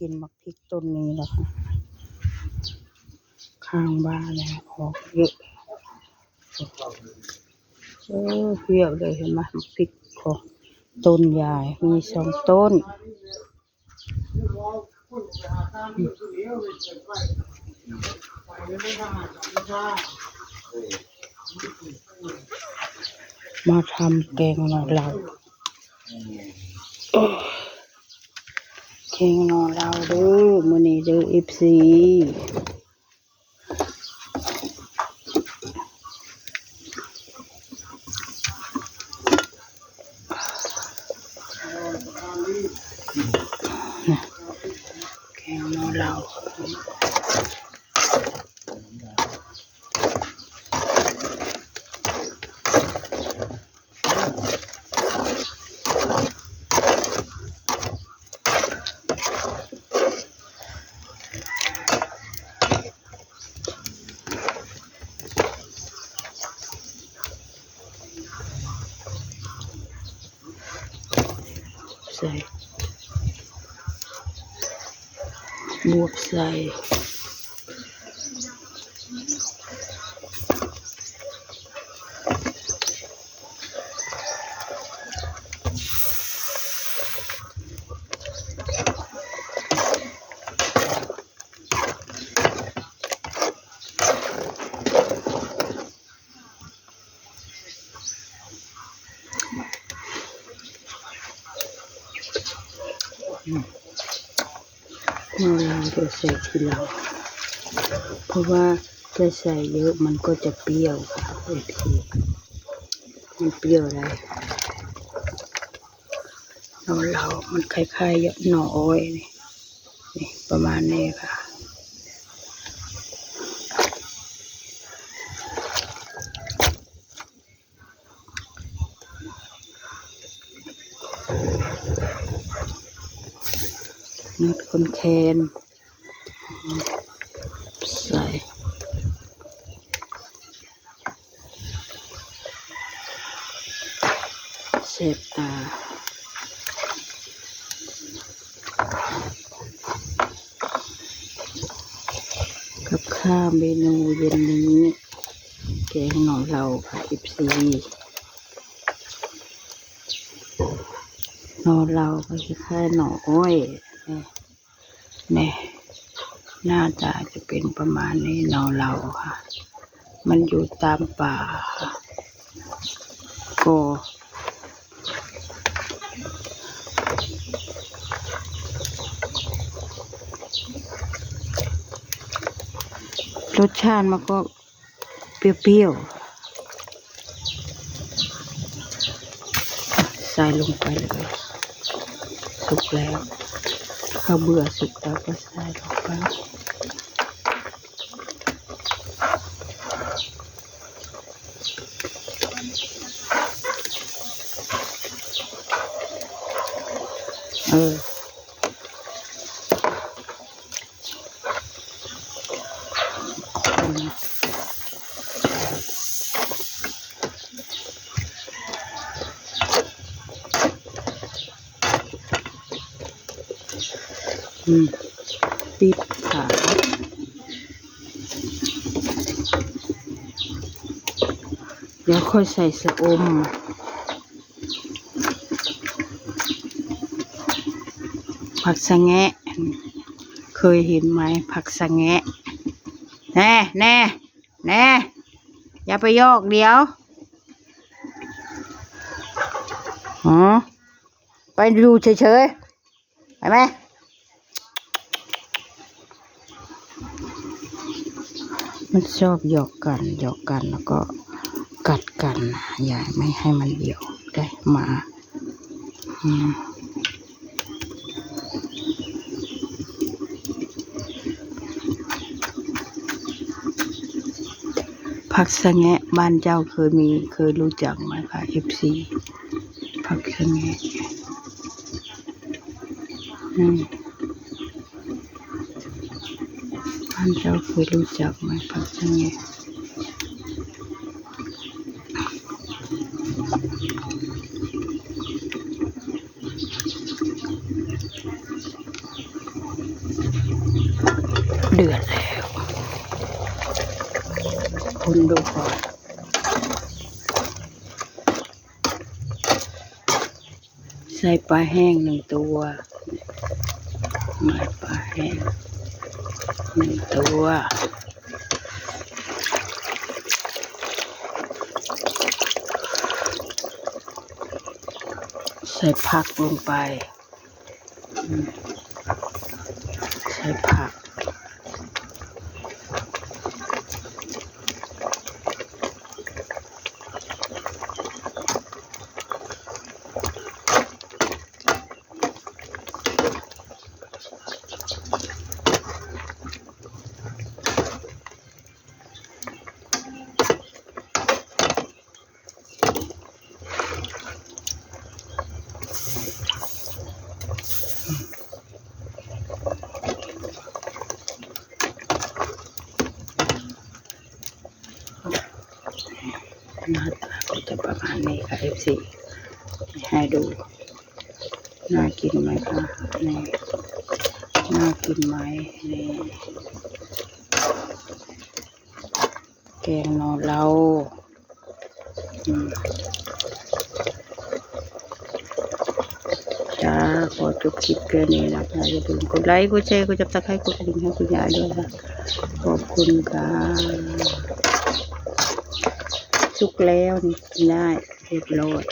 กินมะพริกต้นนี้แล้วค่ะข้างบ้านเนี่ยออกเยอะเปรี้ยวเลยเห็นไหมมะพริกของต้นใหญ่มี2 ต้นมาทำแกงหน่อเราแกงหน่อเราเด้อมื้อนี้เด้อ FC แกงหน่อเราใส่บวกใส่เราจะใส่ทีหลังเพราะว่าจะใส่เยอะมันก็จะเปรี้ยวค่ะพี่มันเปรี้ยวอะไรเรามันคล้ายๆหน่ออ้อยนี่ประมาณนี้ค่ะนัดคนแคนใส่เสพตากับข้าวเมนูเย็นนี้แกงหน่อเราค่ะ FC หน่อเราก็คล้ายๆหน่ออ้อยนี่หน้าตาจะเป็นประมาณนี้หน่อเราค่ะมันอยู่ตามป่าก็รสชาติมันก็เปรี้ยวๆใส่ลงไปเลยสุกแล้วข้าวเบื่อสุกแล้วก็ใส่ลงไปปิดฝาเดี๋ยวค่อยใส่ชะอมผักสะแงะเคยเห็นไหมผักสะแงะแน่อย่าไปโยกเดี๋ยวไปดูเฉยๆไปไหมมันชอบหยอกกันแล้วก็กัดกันอย่าไม่ให้มันเดี่ยวได้มาผักสะแงะบ้านเจ้าเคยรู้จักไหมคะ FC ผักสะแงะบ้านเจ้าเคยรู้จักไหมผักสะแงะ เดือดแล้วคุณดูก่อนใส่ปลาแห้ง1 ตัวปลาแห้ง1 ตัวใส่ผักลงไปใส่ผักหน้าตาก็จะประมาณนี้ค่ะ FC ให้ดูน่ากินไหมคะนี่น่ากินไหมนี่แกงหน่อเราจ้าขอจบคลิปแค่นี้นะคะอย่าลืมกดไลค์กดแชร์กดจับตะไคร้กดกระดิ่งให้คุณยายด้วยค่ะขอบคุณค่ะสุกแล้วนี่กินได้เรียบร้อย